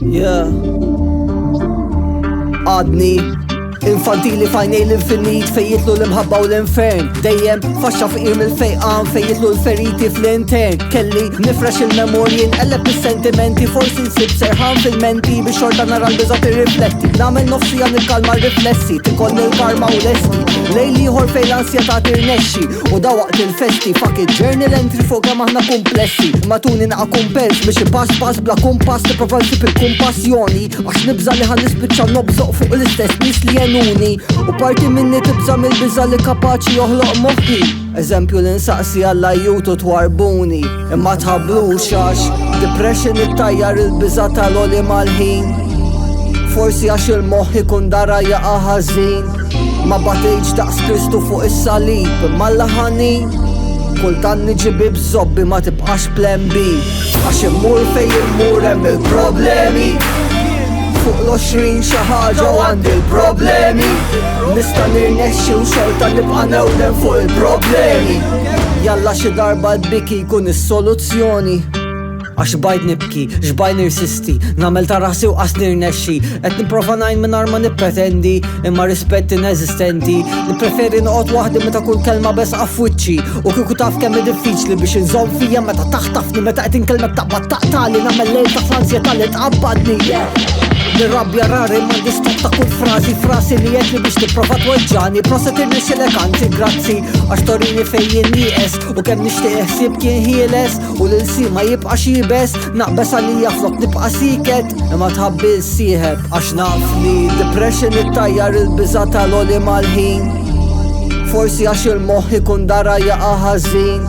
Yeah. Għadni infantili fajnej l-infinit fejjitlu l-imħabba u l-infern. Dejjem faxxa fiqir mill-fejqan fejjitlu l-feriti fl-intern. Kelli nifresh il-memorji nqelleb bis-sentimenti, forsi nsib serħan fil-menti biex xorta nara l-biża tirrifletti. Nagħmel nofsija nilkalma r-riflessi, tikolli l-karma u lesti. Lejli ħor fej l-ansjeta tirnexxi u da waqt il-festi. Fuck it, journal entry fuq kemm aħna komplessi. Matuni naqa' kumpens biex ipass bla kumpass nipprova nsib il-kumpassjoni, għax nibża li ħan nispiċċa nobżoq fuq l-istess nies li jenuni. U parti minni tibża mill-biża li kapaċi joħloq moħħi. Eżempju l-insaqsi għalla jutu twarbuni, imma tħablux għax depression ittajjar il-biża tal-oli mal-ħin. Forsi għax il-moħħ ikun dara jaqa' ħażin, ma batejġ daqs Kristu fuq is-salib mal-laħanin. Kultan niġibi bżobbi ma tibqax plan B, għax immur fej immur hemm il-problemi. Fuq l-20 xi ħaġa u għandi l-problemi. Nista' nirnexxi u xorta nibqa' newden fuq il-problemi. Jalla xi darba l-biki jkun is-soluzzjoni. Għax bajt nibki, xbaj nirsisti, namel ta' rasi u qas nirnexxi. Et niprofa najn minnar ma nipretendi, imma rispett inesistenti. Nipreferi noqgħod waħdi meta kull kelma bes afwiċċi. U kieku taf kemm diffiċli biex inżomm fija meta taħtafni, meta qed inkelmek taqbad taqtali, namel lejl ta' fl-ansjetà li tqabbadni. Nirrabja rari ma nistop ta' kull frasi li jetli biex niprofa tweġġani. Proset irnexxilek anzi grazzi, għax torini fejn nieqes u kemm nixtieq ħsieb kien ħieles. U l-si ma jibqa' xibes, naqbes għalija flok nibqa' siket, imma tħabbil sieħeb għax naf li depression ittajjar il-biża tal-oli mal-ħin. Forsi għax il-moħħ ikun dara jaqa' ħażin,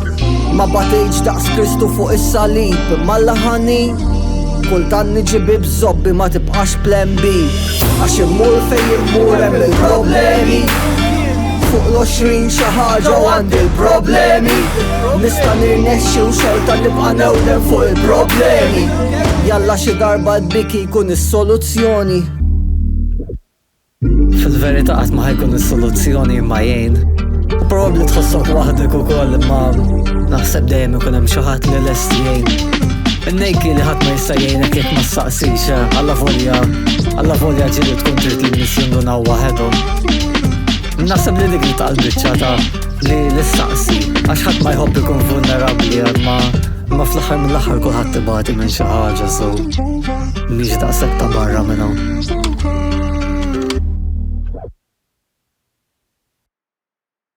ma batejġ daqs Kristu fuq is-salib mal-laħanin. Kultan niġibi bżobbi ma tibqax plan B, għax immur fej immur hemm il-problemi. Fuq l-20 xi ħaġa u għandi l-problemi. Nista' nirnexxi u xorta nibqa' newden fuq il-problemi. Jalla xi darba l-biki jkun is-soluzzjoni. Fil-verità qatt ma ħajkun is-soluzzjoni imma jgħin. Probabbli tħossok waħdek ukoll imma naħseb dejjem ikun hemm xi ħadd li lest jgħin. Innejki li ħadd ma jista' jgħinek jekk ma ssaqsix, alla volja ġieli tkun trid li nies jindunaw waħedhom. Naħseb li dik tal-biċċa ta' li l-istaqsi, għax ħadd ma jħobb ikun vulnerabbli, ma fl-aħħar mill-aħħar kulħadd tibati minn xi ħaġa, so mhix daqshekk ta' barra minn hawn.